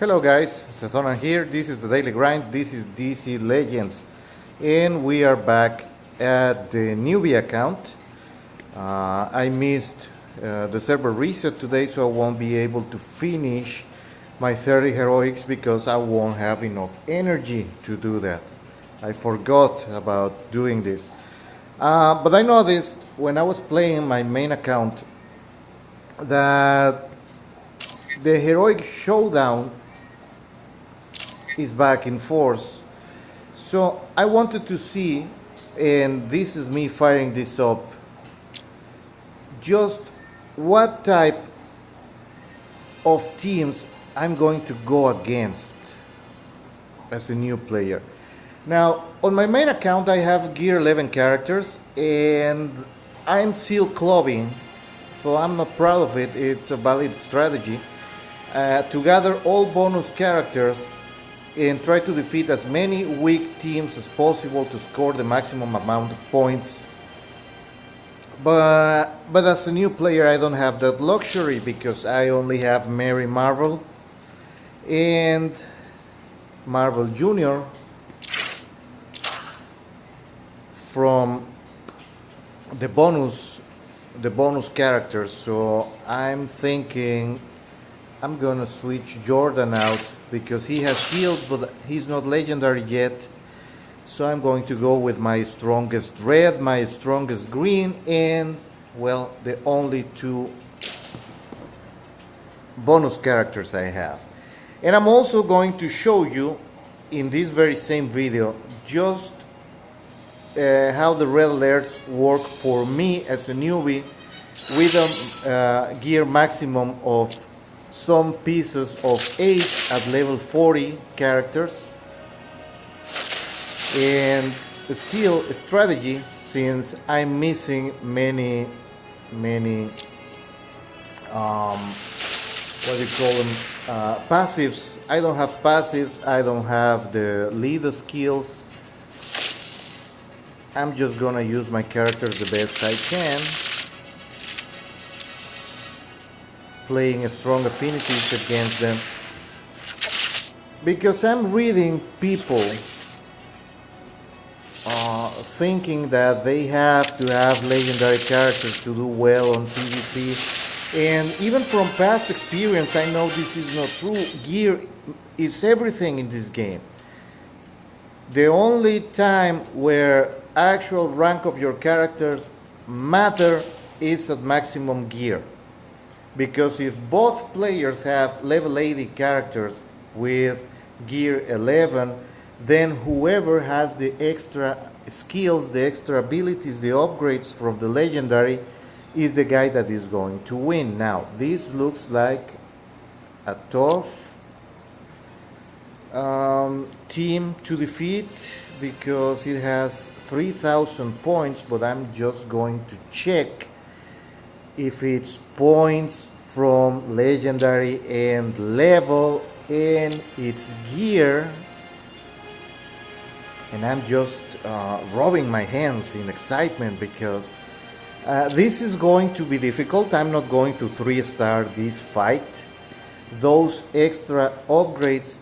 Hello guys, Sethonan here. This is the Daily Grind. This is DC Legends. And we are back at the Newbie account. I missed the server reset today, so I won't be able to finish my 30 heroics because I won't have enough energy to do that. I forgot about doing this. But I noticed when I was playing my main account that the heroic showdown is back in force. So I wanted to see, and this is me firing this up, just what type of teams I'm going to go against as a new player. Now, on my main account I have gear 11 characters and I'm still clubbing, so I'm not proud of it. It's a valid strategy to gather all bonus characters and try to defeat as many weak teams as possible to score the maximum amount of points. But as a new player I don't have that luxury because I only have Mary Marvel and Marvel Jr. from the bonus characters. So I'm thinking I'm gonna switch Jordan out because he has shields but he's not legendary yet. So I'm going to go with my strongest red, my strongest green, and well, the only two bonus characters I have. And I'm also going to show you in this very same video just how the red alerts work for me as a newbie with a gear maximum of some pieces of 8 at level 40 characters, and still a strategy since I'm missing many what do you call them, passives. I don't have passives, I don't have the leader skills. I'm just gonna use my characters the best I can, playing strong affinities against them, because I'm reading people thinking that they have to have legendary characters to do well on PvP, and even from past experience I know this is not true. Gear is everything in this game. The only time where actual rank of your characters matter is at maximum gear. Because if both players have level 80 characters with gear 11, then whoever has the extra skills, the extra abilities, the upgrades from the legendary is the guy that is going to win. Now, this looks like a tough team to defeat because it has 3,000 points, but I'm just going to check if it's points from legendary and level and its gear, and I'm just rubbing my hands in excitement because this is going to be difficult. I'm not going to 3-star this fight. Those extra upgrades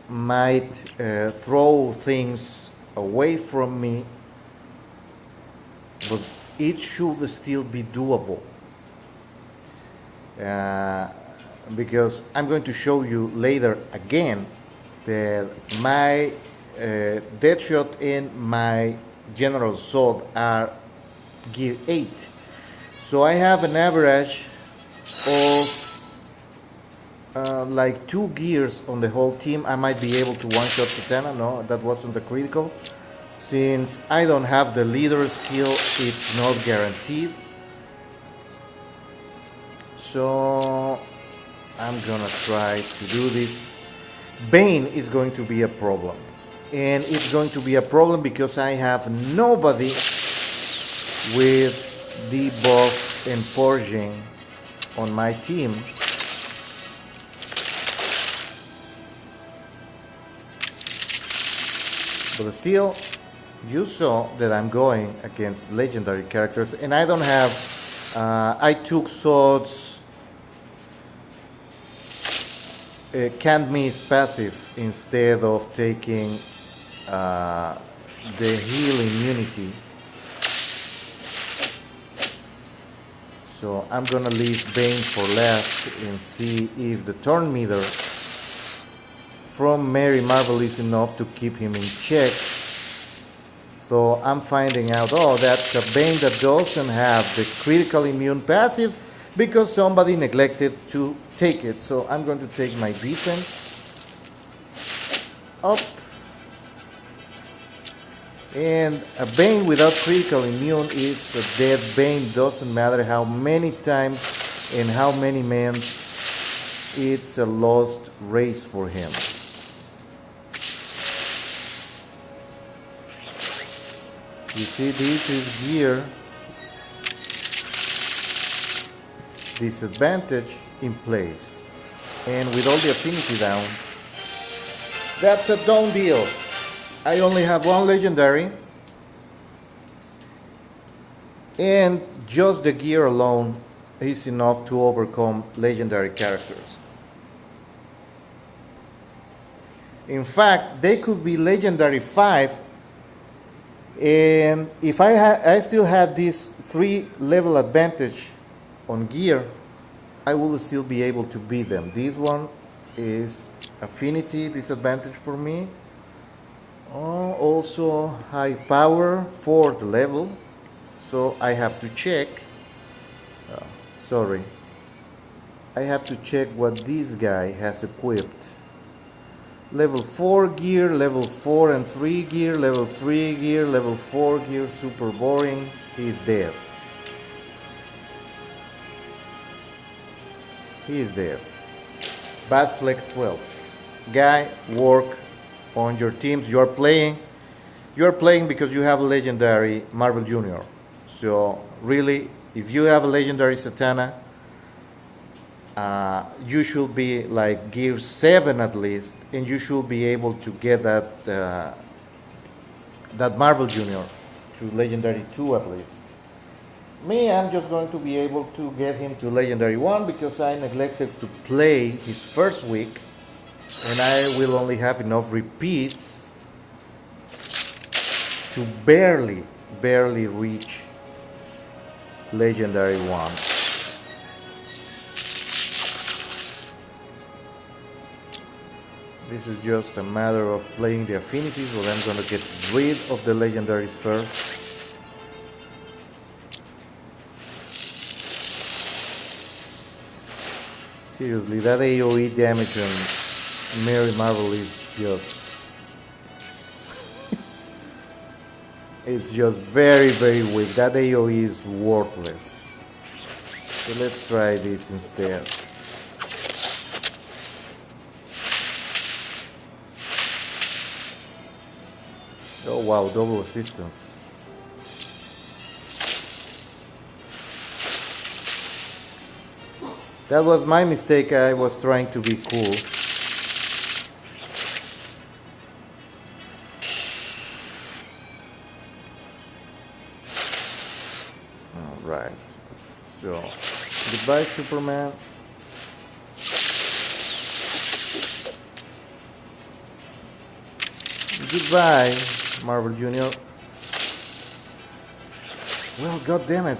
might throw things away from me, but it should still be doable. Because I'm going to show you later again that my Deadshot and my General Sword are gear 8. So I have an average of like 2 gears on the whole team. I might be able to one-shot Satana. No, that wasn't the critical. Since I don't have the leader skill, it's not guaranteed. So I'm gonna try to do this. Bane is going to be a problem. And it's going to be a problem because I have nobody with debuff and purging on my team. But still, you saw that I'm going against legendary characters and I don't have I took swords can't miss passive instead of taking the heal immunity. So I'm gonna leave Bane for last and see if the turn meter from Mary Marvel is enough to keep him in check. So I'm finding out, oh, that's a Bane that doesn't have the critical immune passive because somebody neglected to take it. So I'm going to take my defense up. And a Bane without critical immune is a dead Bane. Doesn't matter how many times and how many mans, it's a lost race for him. You see, this is gear disadvantage in place. And with all the affinity down, that's a done deal. I only have one legendary, and just the gear alone is enough to overcome legendary characters. In fact, they could be legendary 5, and if I still had this 3 level advantage on gear, I will still be able to beat them. This one is affinity disadvantage for me. Also high power for the level, so I have to check. Sorry, I have to check what this guy has equipped. Level 4 gear, level 4 and 3 gear, level 3 gear, level 4 gear, super boring. He's dead. He is dead. Batfleck 12. Guy, work on your teams. You are playing because you have a legendary Marvel Jr. So really, if you have a legendary Satana, you should be like gear 7 at least, and you should be able to get that Marvel Jr. to legendary 2 at least. Me, I'm just going to be able to get him to legendary 1 because I neglected to play his first week, and I will only have enough repeats to barely reach legendary 1. This is just a matter of playing the affinities, but I'm gonna get rid of the legendaries first. Seriously, that AoE damage on Mary Marvel is just... it's just very weak. That AoE is worthless. So let's try this instead. Oh wow, double assistance. That was my mistake. I was trying to be cool. Alright. So, goodbye Superman. Goodbye Marvel Jr. Well, god damn it.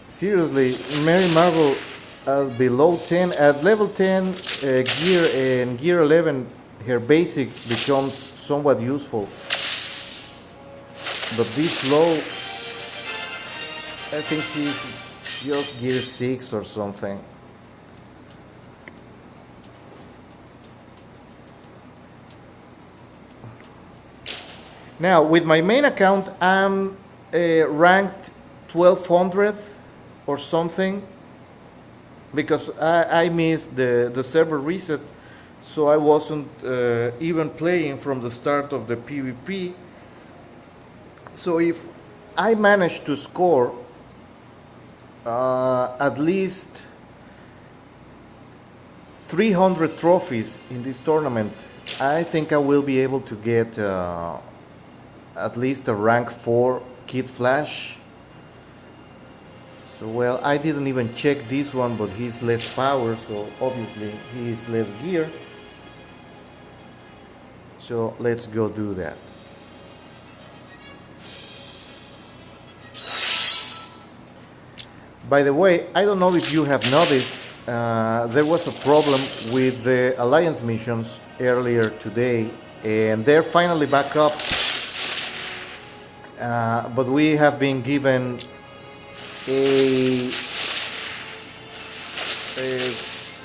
Seriously, Mary Marvel below 10, at level 10 gear and gear 11, her basic becomes somewhat useful. But this low, I think she's just gear 6 or something. Now, with my main account, I'm ranked 1200 or something, because I missed the server reset, so I wasn't even playing from the start of the PvP. So if I manage to score at least 300 trophies in this tournament, I think I will be able to get at least a rank 4 Kid Flash. So well, I didn't even check this one, but he's less power, so obviously he is less gear. So let's go do that. By the way, I don't know if you have noticed, there was a problem with the Alliance missions earlier today, and they're finally back up. But we have been given a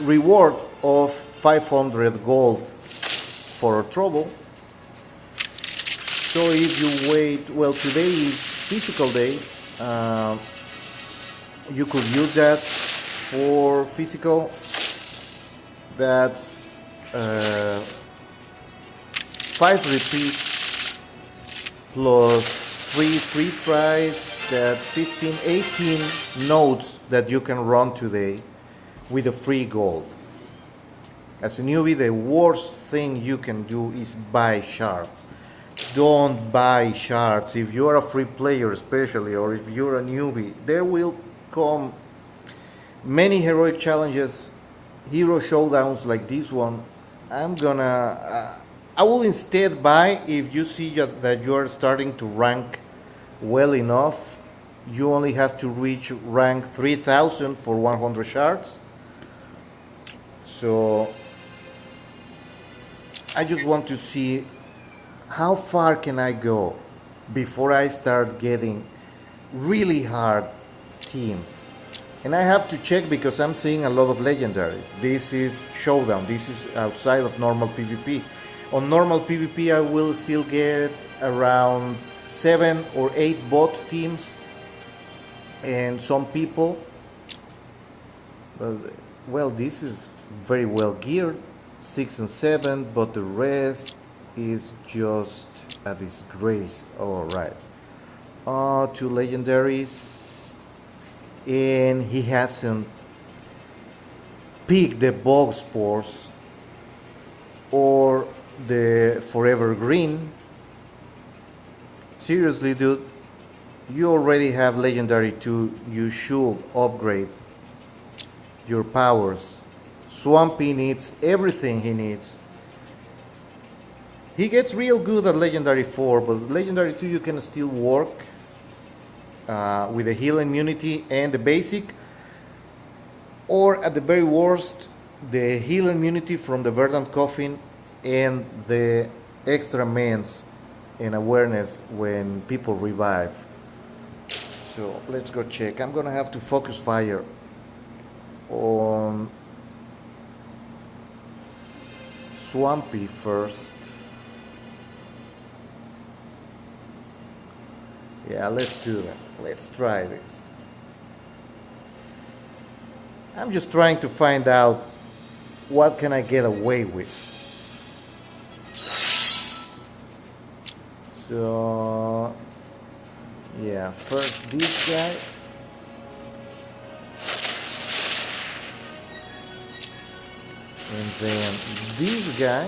reward of 500 gold for our trouble. So if you wait, well, today is physical day. You could use that for physical. That's 5 repeats plus 3 free tries. That's 15, 18 nodes that you can run today with a free gold. As a newbie, the worst thing you can do is buy shards. Don't buy shards. If you're a free player especially, or if you're a newbie, there will come many heroic challenges, hero showdowns like this one. I will instead buy if you see that you are starting to rank well enough. You only have to reach rank 3000 for 100 shards. So I just want to see how far can I go before I start getting really hard teams. And I have to check because I'm seeing a lot of legendaries. This is showdown. This is outside of normal PvP. On normal PvP I will still get around 7 or 8 bot teams and some people. But, well, this is very well geared, 6 and 7, but the rest is just a disgrace. Alright. 2 legendaries, and he hasn't picked the bog spores or the forever green. Seriously, dude, you already have legendary 2. You should upgrade your powers. Swampy needs everything he needs. He gets real good at legendary 4, but legendary 2 you can still work with the heal immunity and the basic, or at the very worst the heal immunity from the verdant coffin and the extra mends and awareness when people revive. So let's go check. I'm gonna have to focus fire on Swampy first. Yeah, let's do that. Let's try this. I'm just trying to find out what can I get away with. So yeah, first this guy. And then this guy,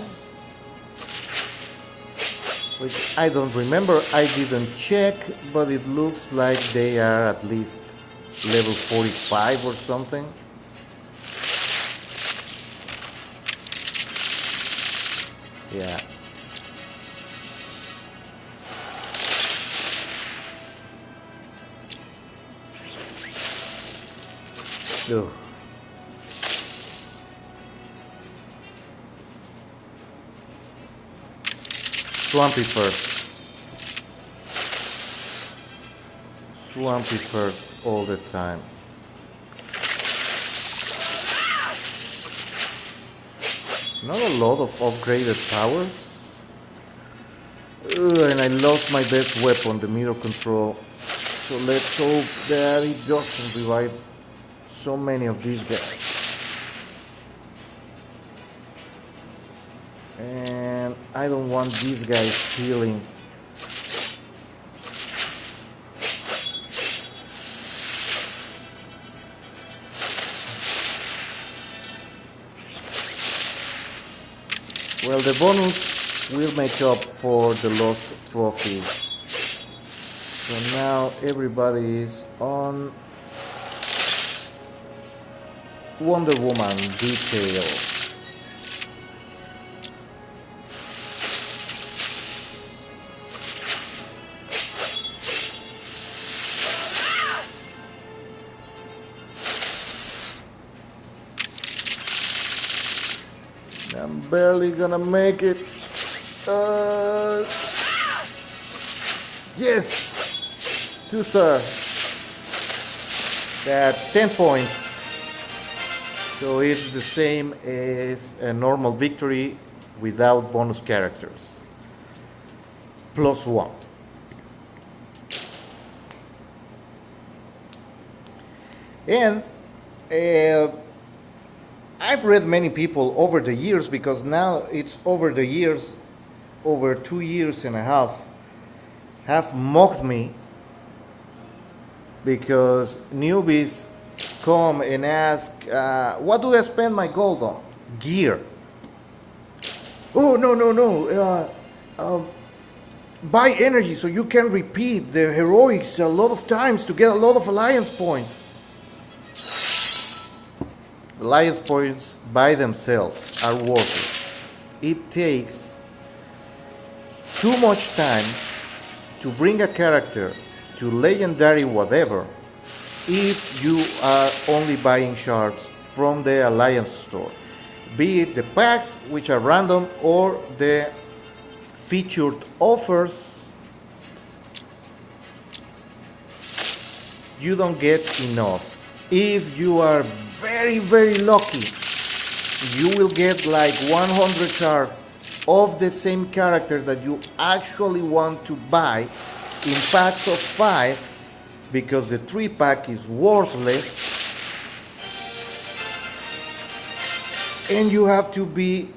which I don't remember, I didn't check, but it looks like they are at least level 45 or something. Yeah. Ugh. Swampy first. Swampy first all the time. Not a lot of upgraded powers. And I lost my best weapon, the mirror control. So let's hope that it doesn't revive so many of these guys. And I don't want these guys healing. Well, the bonus will make up for the lost trophies. So now everybody is on Wonder Woman detail. I'm barely gonna make it. Yes! 2-star. That's 10 points. So it's the same as a normal victory without bonus characters. +1. And I've read many people over the years, because now it's over the years, over 2.5 years, have mocked me because newbies come and ask, what do I spend my gold on? Gear. Oh, no. Buy energy so you can repeat the heroics a lot of times to get a lot of alliance points. Alliance points by themselves are worthless. It takes too much time to bring a character to legendary whatever if you are only buying shards from the alliance store, be it the packs, which are random, or the featured offers. You don't get enough. If you are very lucky, you will get like 100 shards of the same character that you actually want to buy in packs of 5, because the 3-pack is worthless, and you have to be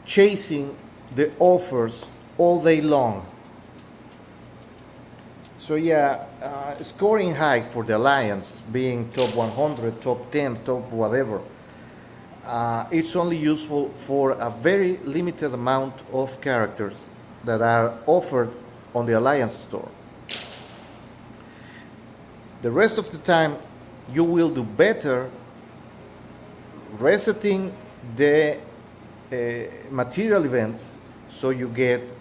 chasing the offers all day long. So yeah, scoring high for the alliance, being top 100, top 10, top whatever, it's only useful for a very limited amount of characters that are offered on the alliance store. The rest of the time you will do better resetting the material events, so you get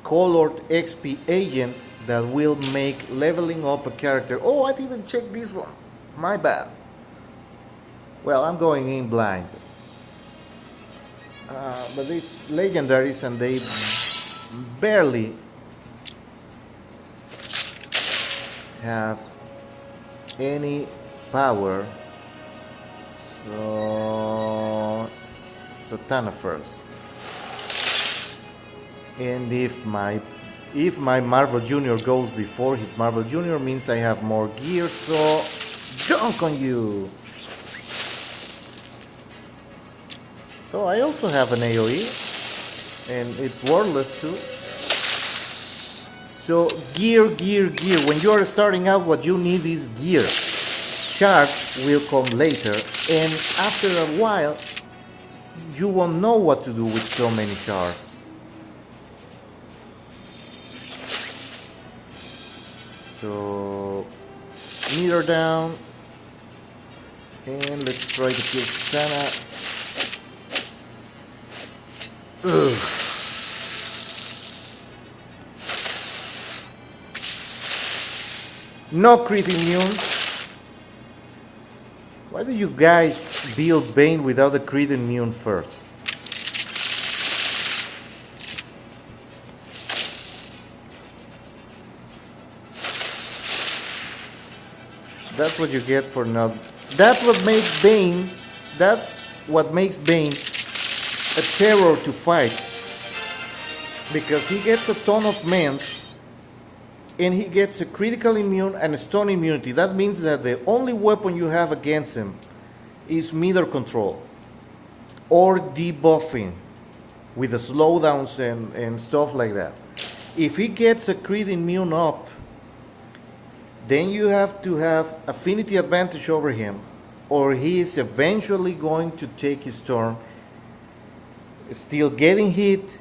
colored XP agent that will make leveling up a character. Oh, I didn't check this one, my bad. Well, I'm going in blind, but it's legendaries and they barely have any power. So Satana first. And if my Marvel Jr. goes before his Marvel Jr. means I have more gear, so dunk on you. Oh, I also have an AoE, and it's worthless too. So gear. When you are starting out, what you need is gear. Shards will come later, and after a while, you won't know what to do with so many shards. So, meter down, and let's try to kill Satana. Ugh. No crit immune. Why do you guys build Bane without a crit immune first? That's what you get for not. That's what makes Bane. That's what makes Bane a terror to fight. Because he gets a ton of mans, and he gets a critical immune and a stun immunity. That means that the only weapon you have against him is meter control or debuffing with the slowdowns and stuff like that. If he gets a crit immune up, then you have to have affinity advantage over him, or he is eventually going to take his turn, still getting hit,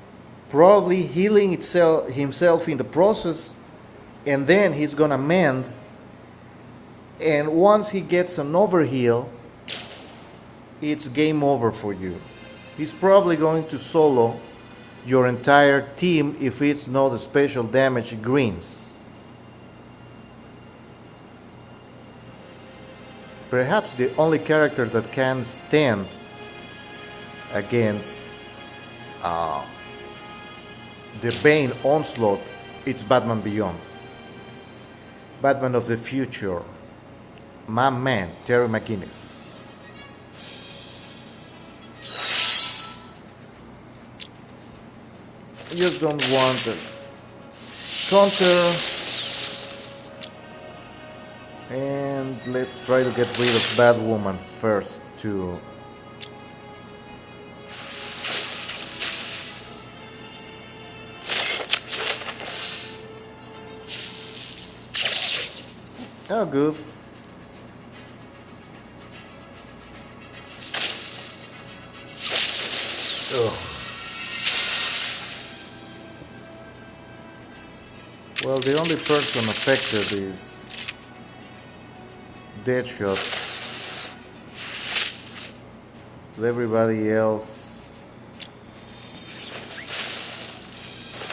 probably healing himself in the process, and then he's gonna mend, and once he gets an overheal, it's game over for you. He's probably going to solo your entire team if it's not a special damage greens. Perhaps the only character that can stand against the Bane onslaught, it's Batman Beyond. Batman of the future, my man, Terry McGinnis. I just don't want a taunter. And let's try to get rid of Batwoman first too. Oh, good. Ugh. Well, the only person affected is Deadshot. Everybody else,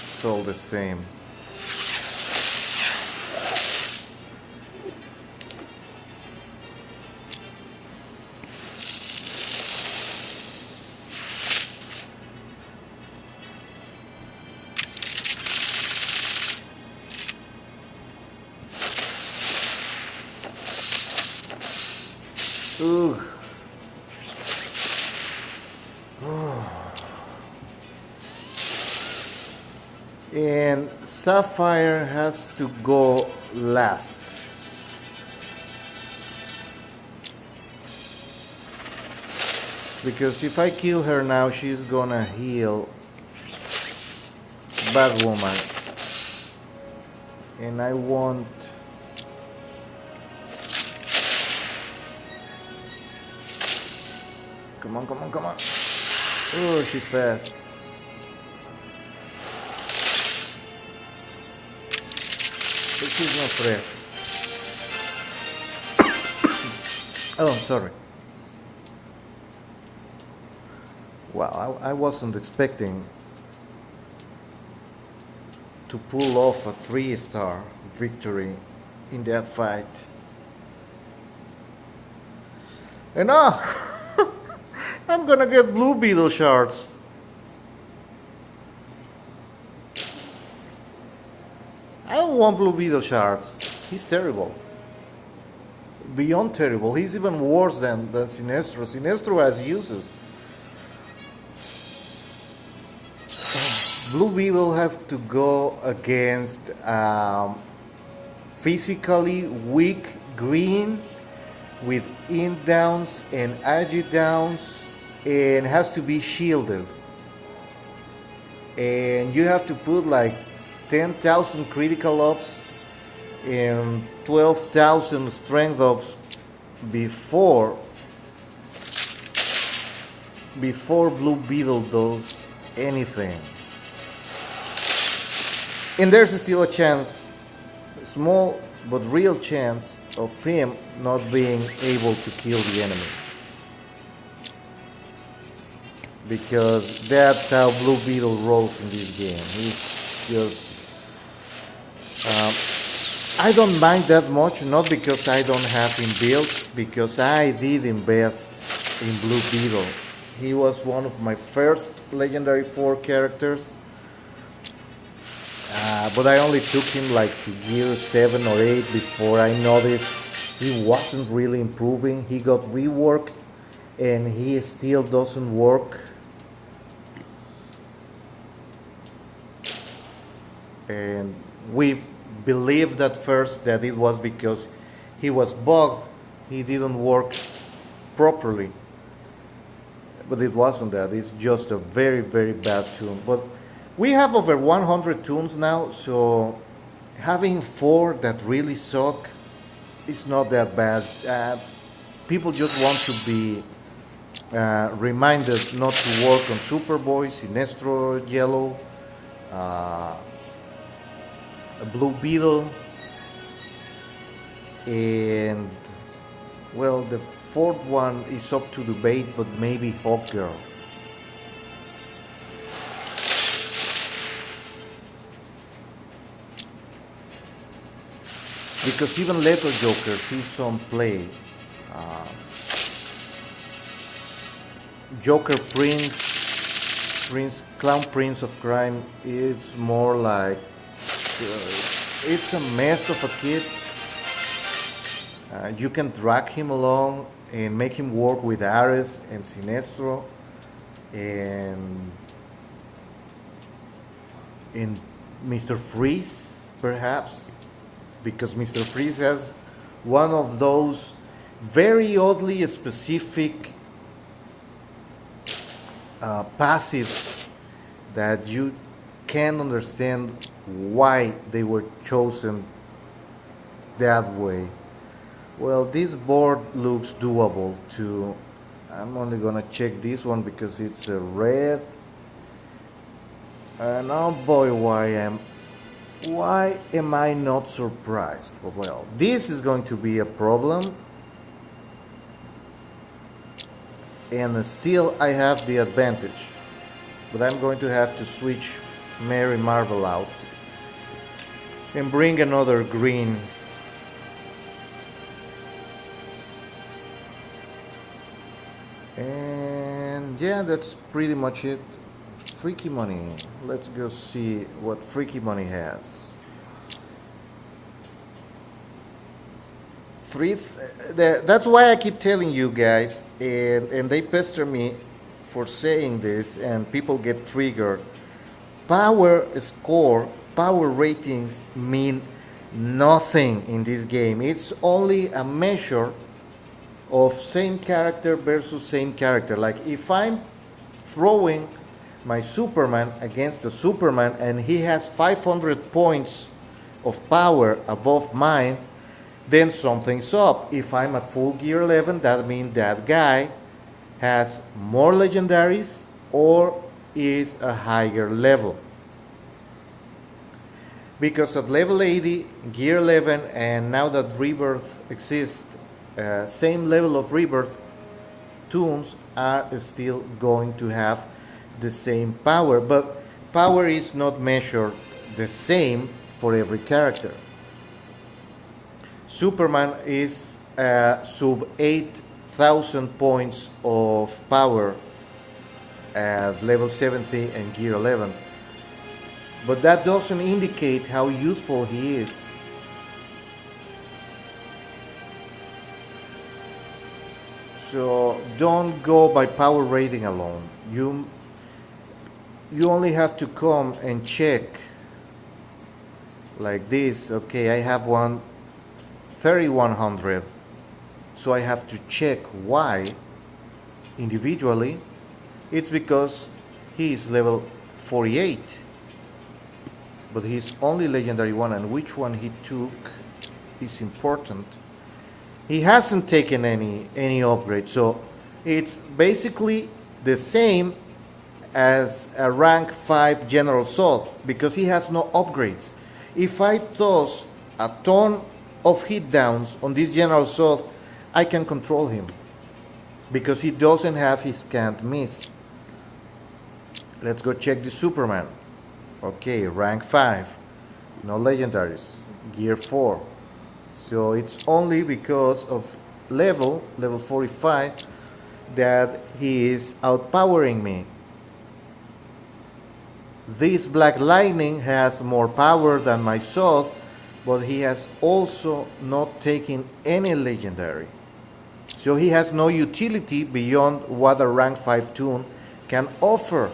it's all the same. Ugh. And Sapphire has to go last. Because if I kill her now, she's gonna heal Batwoman. And I want... Come on, come on, come on. Oh, she's fast. But she's not fresh. Oh, I'm sorry. Wow, I wasn't expecting to pull off a 3-star victory in that fight. And I'm gonna get Blue Beetle shards. I don't want Blue Beetle shards. He's terrible. Beyond terrible. He's even worse than Sinestro. Sinestro has uses. Blue Beetle has to go against physically weak green with int downs and agi downs, and has to be shielded. And you have to put like 10,000 critical ops and 12,000 strength ops before Blue Beetle does anything. And there's still a chance, small but real chance, of him not being able to kill the enemy. Because that's how Blue Beetle rolls in this game. He's just... I don't mind that much, not because I don't have him built, because I did invest in Blue Beetle. He was one of my first Legendary 4 characters. But I only took him like to gear 7 or 8 before I noticed he wasn't really improving. He got reworked and he still doesn't work. And we believed at first that it was because he was bugged, he didn't work properly. But it wasn't that, it's just a very, very bad tune. But we have over 100 tunes now, so having 4 that really suck is not that bad. People just want to be reminded not to work on Superboy, Sinestro Yellow, Blue Beetle, and well, the fourth one is up to debate, but maybe Hawk Girl. Because even Leto Joker sees some play. Uh, Joker Clown Prince of Crime is more like it's a mess of a kid. You can drag him along and make him work with Ares and Sinestro and in Mr. Freeze, perhaps, because Mr. Freeze has one of those very oddly specific passives that you can't understand why they were chosen that way. Well, this board looks doable too. I'm only gonna check this one because it's a red. And oh boy, why am I not surprised? Well, this is going to be a problem. And still I have the advantage. But I'm going to have to switch Mary Marvel out and bring another green. And yeah, that's pretty much it. Freaky Money. Let's go see what Freaky Money has. That's why I keep telling you guys, and they pester me for saying this, and people get triggered. Power score, power ratings mean nothing in this game. It's only a measure of same character versus same character. Like if I'm throwing my Superman against a Superman and he has 500 points of power above mine, then something's up. If I'm at full gear 11, that means that guy has more legendaries or is a higher level. Because at level 80, gear 11, and now that Rebirth exists, same level of Rebirth, toons are still going to have the same power, but power is not measured the same for every character. Superman is sub 8,000 points of power at level 70 and gear 11, but that doesn't indicate how useful he is. So don't go by power rating alone. You only have to come and check like this. Okay, I have one 3100, so I have to check why individually. It's because he is level 48, but he's only legendary 1, and which one he took is important. He hasn't taken any upgrade, so it's basically the same as a rank 5 General Assault because he has no upgrades. If I toss a ton of hit downs on this General Assault, I can control him because he doesn't have his can't miss. Let's go check the Superman. Okay, rank 5, no legendaries, gear 4. So it's only because of level 45 that he is outpowering me. This Black Lightning has more power than my sword, but he has also not taken any legendary. So he has no utility beyond what a rank 5 toon can offer.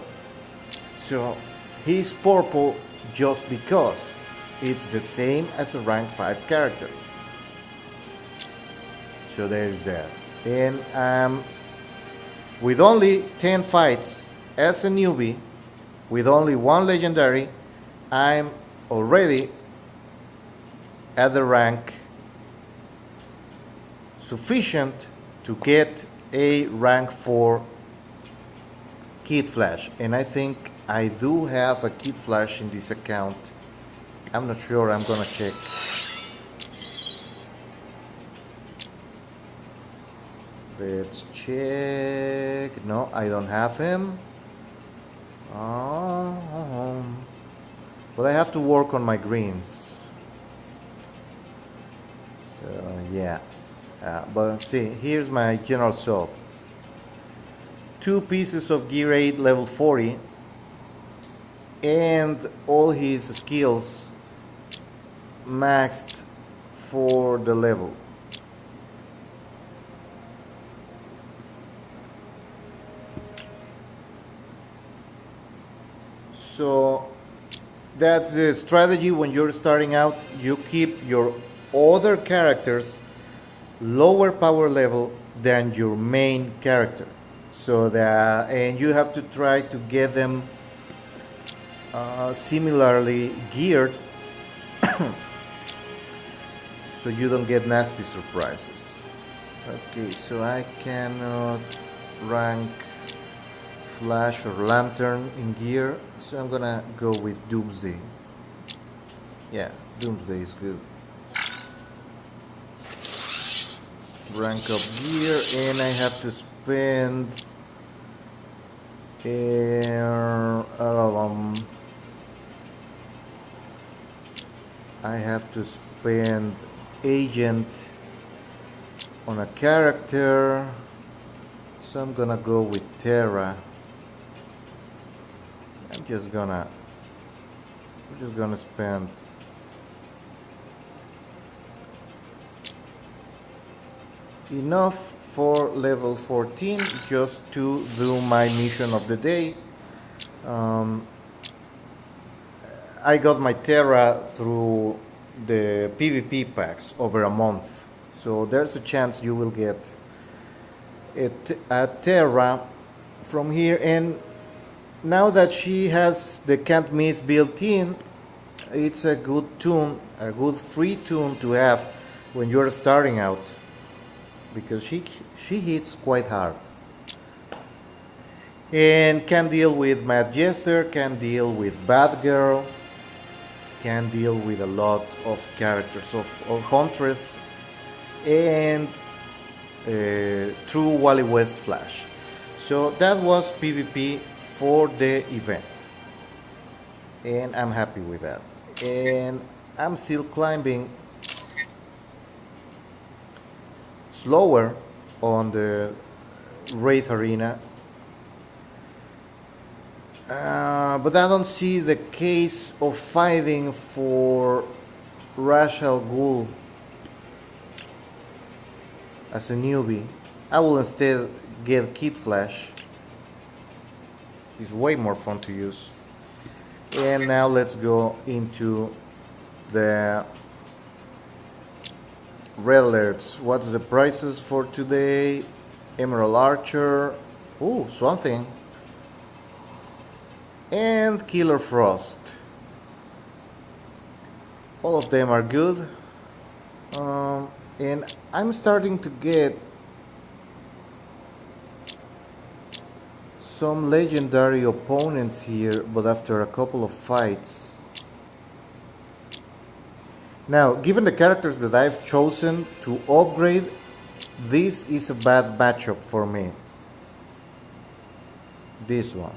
So he's purple just because it's the same as a rank 5 character. So there's that. And with only 10 fights as a newbie, with only one legendary, I'm already at the rank sufficient to get a rank 4 Kid Flash. And I think I do have a Kid Flash in this account. I'm not sure, I'm gonna check. Let's check. No, I don't have him. But I have to work on my greens. So yeah. But see, here's my general solve. 2 pieces of gear 8 level 40 and all his skills maxed for the level. So that's the strategy when you're starting out. You keep your other characters lower power level than your main character. So that, and you have to try to get them similarly geared so you don't get nasty surprises. Okay, so I cannot rank Flash or Lantern in gear, so I'm gonna go with Doomsday. Yeah, Doomsday is good. Rank up gear, and I have to spend I have to spend agent on a character, so I'm gonna go with Terra. I'm just gonna spend enough for level 14 just to do my mission of the day. I got my Terra through the PvP packs over a month, so there's a chance you will get a Terra from here. And now that she has the can't miss built in, it's a good tool, a good free tool to have when you're starting out, because she hits quite hard and can deal with Mad Jester, can deal with Bad Girl, can deal with a lot of characters of Huntress, and true Wally West Flash. So that was PvP for the event, and I'm happy with that. And I'm still climbing slower on the Wraith Arena, but I don't see the case of fighting for Ra's al Ghul as a newbie. I will instead get Kid Flash. It's way more fun to use. And now let's go into the red alerts. What's the prices for today? Emerald Archer. Ooh, Swamp Thing. And Killer Frost. All of them are good. And I'm starting to get some legendary opponents here, but after a couple of fights. Now, given the characters that I've chosen to upgrade, this is a bad matchup for me. This one.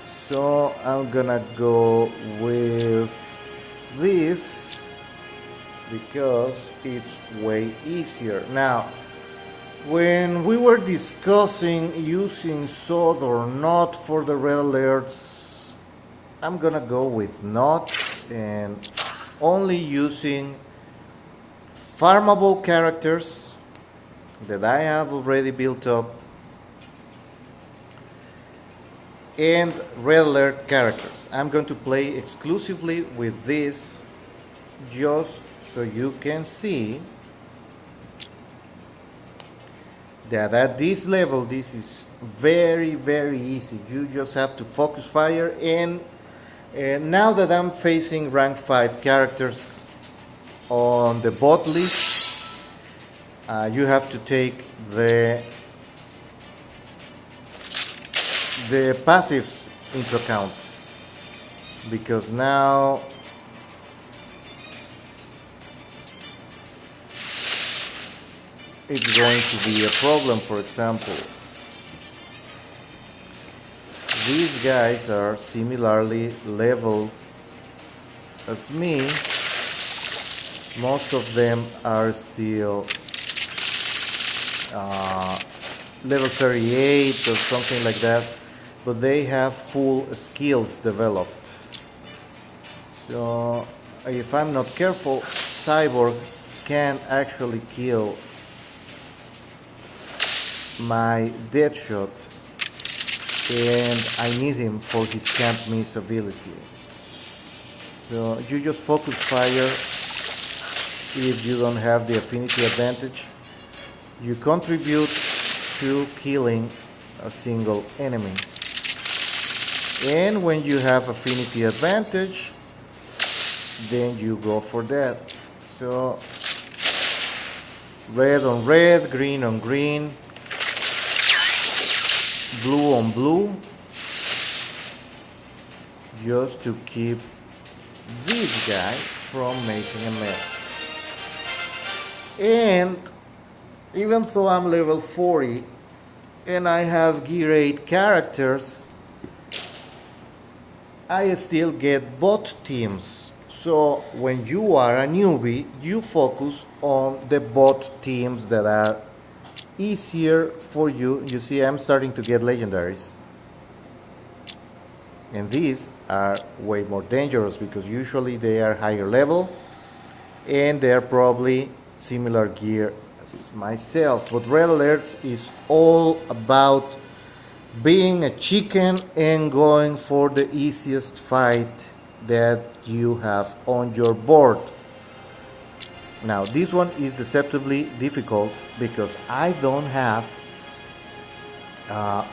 So I'm gonna go with this because it's way easier. Now, when we were discussing using sword or not for the red alerts, I'm gonna go with not and only using farmable characters that I have already built up and red alert characters. I'm going to play exclusively with this just so you can see that at this level this is very easy. You just have to focus fire, and now that I'm facing rank 5 characters on the bot list, you have to take the passives into account, because now it's going to be a problem. For example, these guys are similarly leveled as me. Most of them are still level 38 or something like that, but they have full skills developed. So if I'm not careful, Cyborg can actually kill my Deadshot, and I need him for his can't miss ability. So you just focus fire if you don't have the affinity advantage. You contribute to killing a single enemy. And when you have affinity advantage, then you go for that. So red on red, green on green, blue on blue, just to keep this guy from making a mess. And even though I'm level 40 and I have gear 8 characters, I still get bot teams. So when you are a newbie, you focus on the bot teams that are easier for you. You see, I'm starting to get legendaries. And these are way more dangerous because usually they are higher level and they're probably similar gear as myself. But Red Alerts is all about being a chicken and going for the easiest fight that you have on your board. Now this one is deceptively difficult because I don't have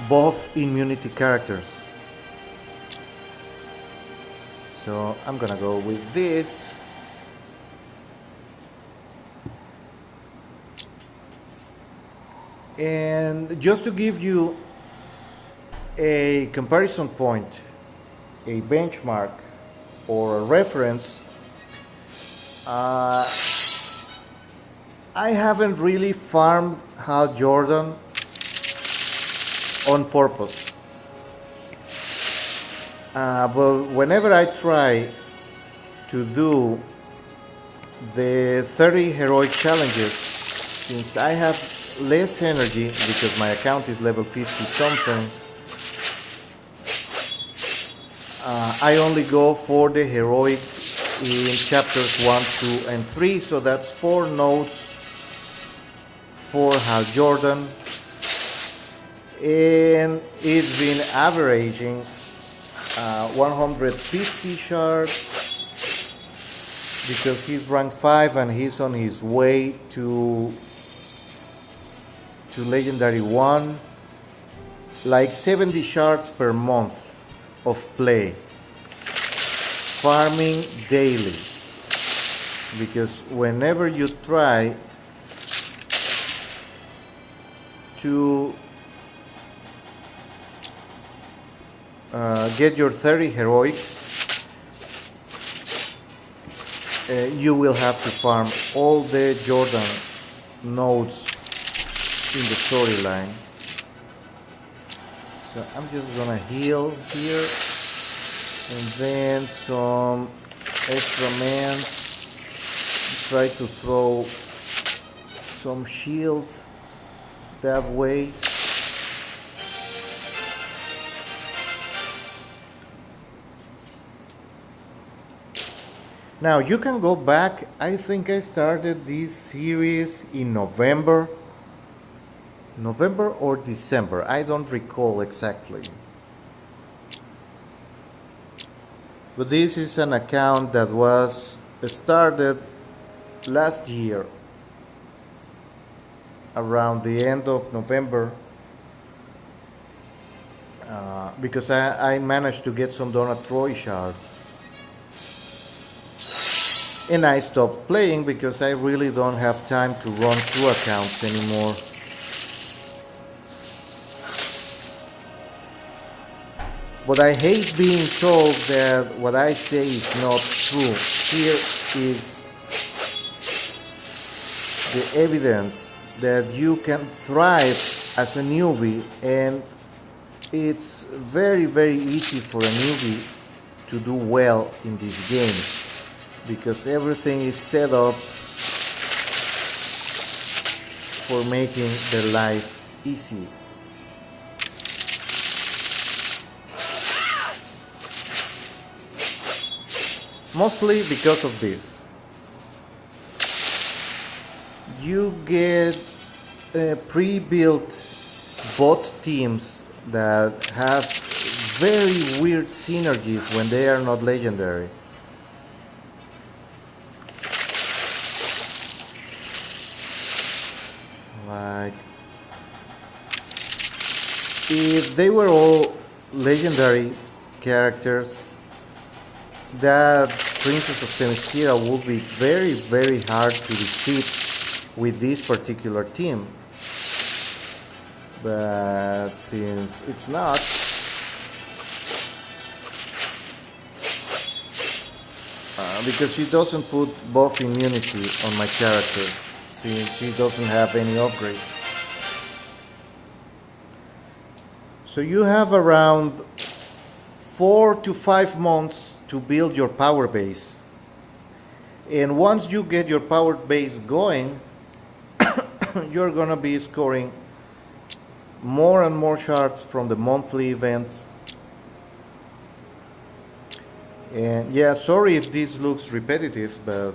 both immunity characters. So I'm gonna go with this. And just to give you a comparison point, a benchmark, or a reference, I haven't really farmed Hal Jordan on purpose. But whenever I try to do the 30 heroic challenges, since I have less energy because my account is level 50 something, I only go for the heroics in chapters 1, 2, and 3, so that's 4 nodes for Hal Jordan, and it's been averaging 150 shards because he's rank 5 and he's on his way to legendary 1, like 70 shards per month of play, farming daily, because whenever you try to get your 30 heroics, you will have to farm all the Jordan nodes in the storyline. So I'm just gonna heal here, and then some extra mans, try to throw some shield that way. Now you can go back. I think I started this series in November or December, I don't recall exactly. But this is an account that was started last year around the end of November, because I managed to get some Donna Troy shards. And I stopped playing because I really don't have time to run 2 accounts anymore. But I hate being told that what I say is not true. Here is the evidence that you can thrive as a newbie, and it's very, very easy for a newbie to do well in this game because everything is set up for making their life easy. Mostly because of this. You get pre-built bot teams that have very weird synergies when they are not legendary. Like, if they were all legendary characters, that Princess of Themyscira would be very, very hard to defeat with this particular team. But since it's not, because she doesn't put buff immunity on my characters, since she doesn't have any upgrades. So you have around 4 to 5 months to build your power base. And once you get your power base going, you're gonna be scoring more and more shards from the monthly events. And yeah, sorry if this looks repetitive, but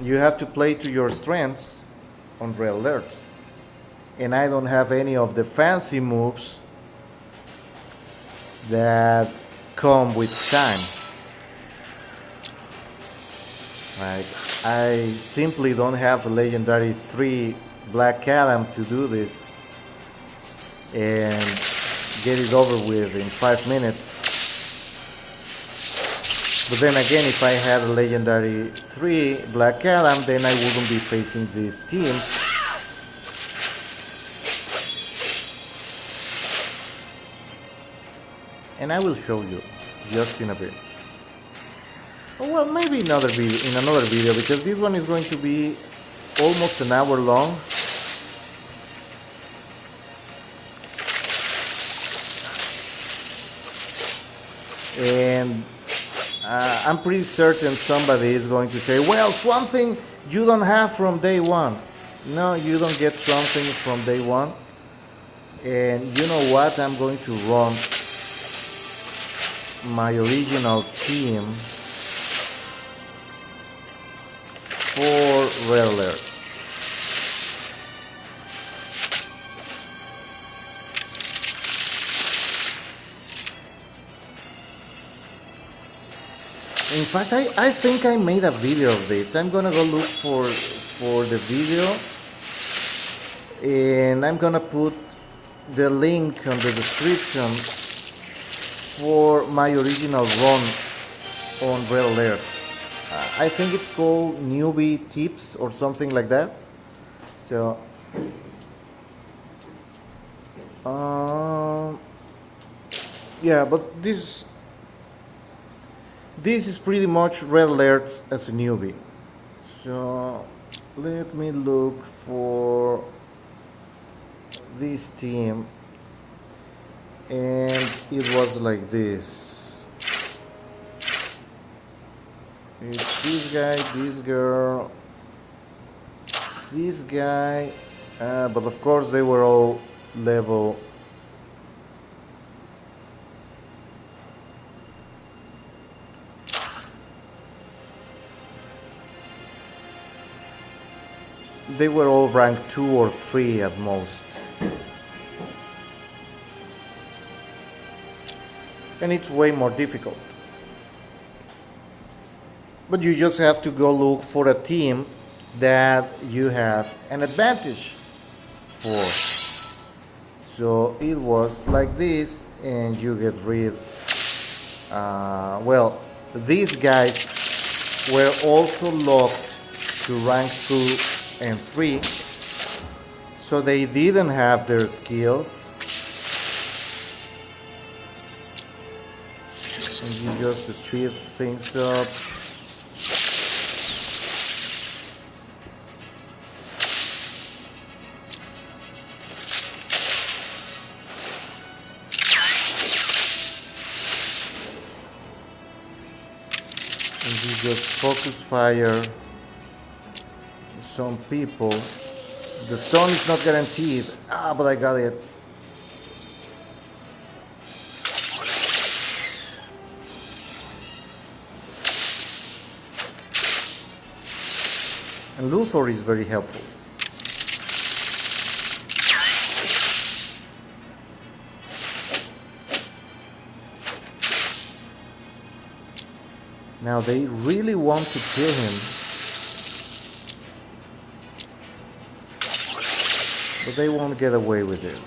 you have to play to your strengths on Red Alerts. And I don't have any of the fancy moves that come with time. Like, I simply don't have a legendary 3 Black Adam to do this and get it over with in 5 minutes. But then again, if I had a legendary 3 Black Adam, then I wouldn't be facing these teams. And I will show you just in a bit. Well, maybe in another video, because this one is going to be almost an hour long. And I'm pretty certain somebody is going to say, well, something you don't have from day one. No, you don't get something from day one. And you know what? I'm going to run my original team for Red Alerts. In fact, I think I made a video of this. I'm gonna go look for the video, and I'm gonna put the link on the description for my original run on Red Alerts. I think it's called Newbie Tips or something like that. So yeah, but this is pretty much Red Alerts as a newbie. So let me look for this team, and it was like this. It's this guy, this girl, this guy, but of course they were all level . They were all ranked 2 or 3 at most. And it's way more difficult. But you just have to go look for a team that you have an advantage for. So it was like this, and you get rid. Well, these guys were also locked to rank 2 and 3, so they didn't have their skills, and you just speed things up. You just focus fire some people. The stone is not guaranteed. Ah, but I got it. And Luthor is very helpful. Now they really want to kill him, but they won't get away with it.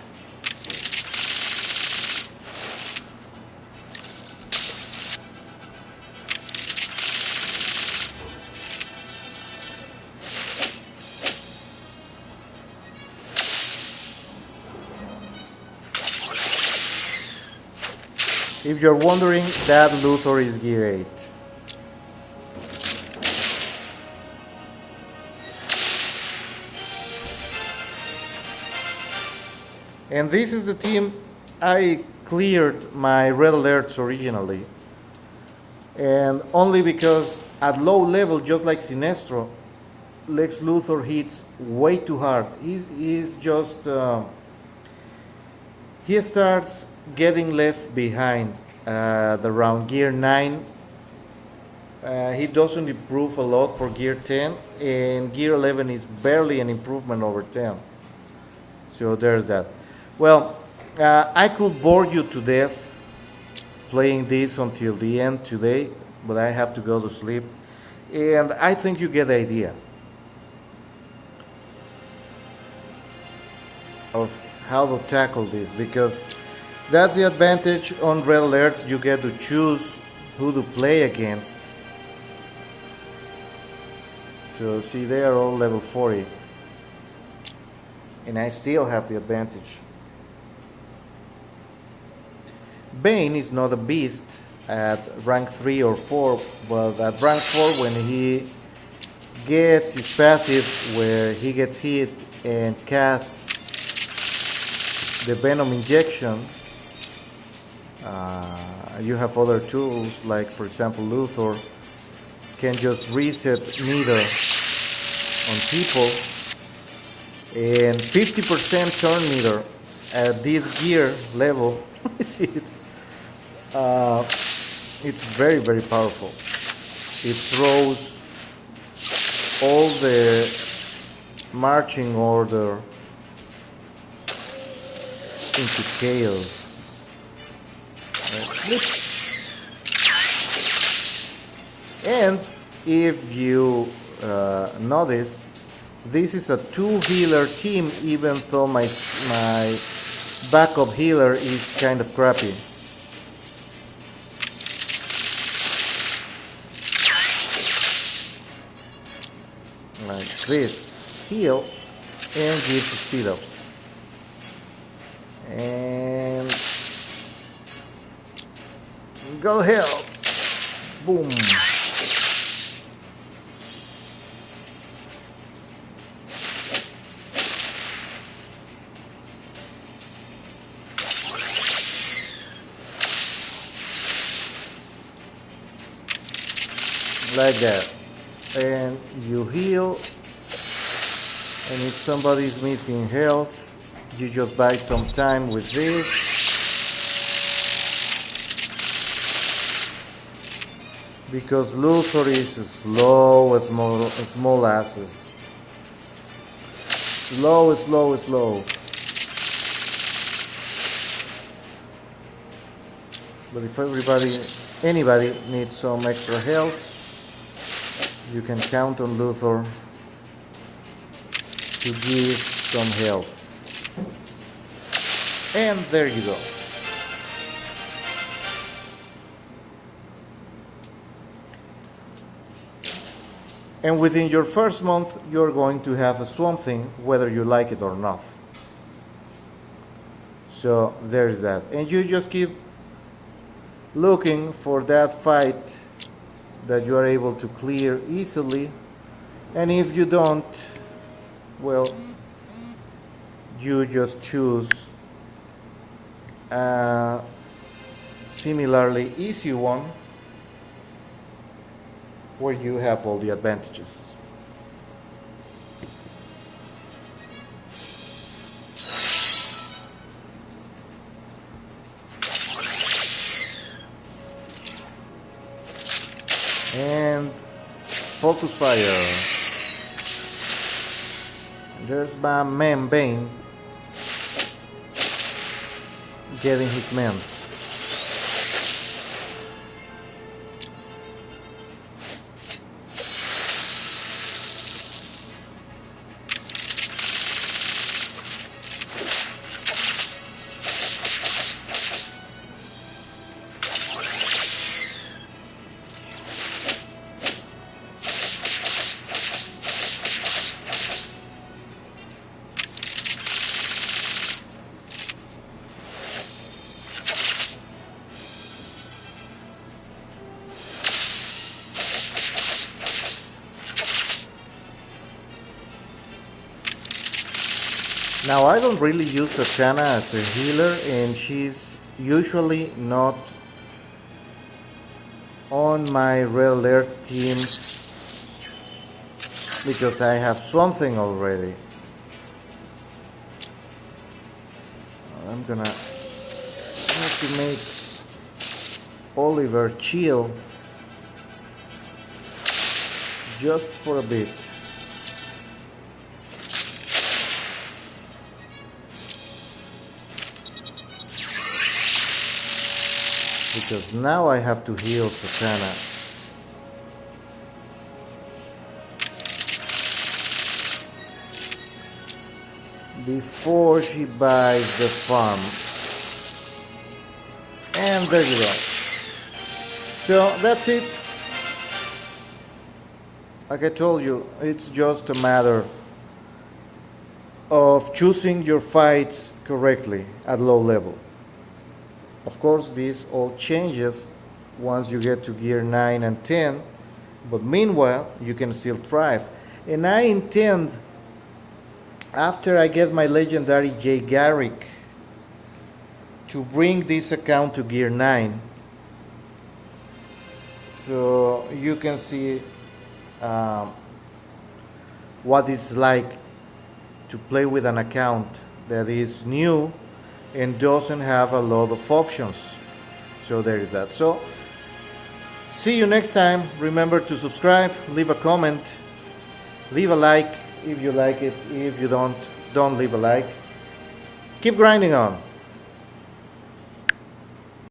If you're wondering, that Luthor is Gear 8. And this is the team I cleared my red alerts originally. And only because at low level, just like Sinestro, Lex Luthor hits way too hard. He's just... he starts getting left behind around Gear 9. He doesn't improve a lot for Gear 10. And Gear 11 is barely an improvement over 10. So there's that. Well, I could bore you to death playing this until the end today, but I have to go to sleep. And I think you get the idea of how to tackle this, because that's the advantage on red alerts. You get to choose who to play against. So see, they are all level 40. And I still have the advantage. Bane is not a beast at rank 3 or 4, but at rank 4 when he gets his passive where he gets hit and casts the Venom injection, you have other tools like, for example, Luthor can just reset meter on people, and 50% turn meter at this gear level. It's very, very powerful. It throws all the marching order into chaos. And if you notice, this is a 2-healer team, even though my backup healer is kind of crappy. Like this, heal and gives speed ups. And go hell. Boom. Like that. And you heal, and if somebody's missing health, you just buy some time with this. Because Luthor is slow as small asses. Slow. But if anybody needs some extra health, you can count on Luthor to give some health. And there you go. And within your first month, you're going to have a Swamp Thing, whether you like it or not. So there's that. And you just keep looking for that fight that you are able to clear easily, and if you don't, well, you just choose a similarly easy one where you have all the advantages. And focus fire. There's my man Bane getting his mans. Now I don't really use Satana as a healer, and she's usually not on my red alert teams because I have something already. I'm gonna have to make Oliver chill just for a bit. Because now I have to heal Satana. Before she buys the farm. And there you go. So that's it. Like I told you, it's just a matter of choosing your fights correctly at low level. Of course, this all changes once you get to gear 9 and 10, but meanwhile, you can still thrive. And I intend, after I get my legendary Jay Garrick, to bring this account to gear 9, so you can see what it's like to play with an account that is new and doesn't have a lot of options. So there is that. So see you next time. Remember to subscribe, leave a comment, leave a like if you like it. If you don't leave a like. Keep grinding on.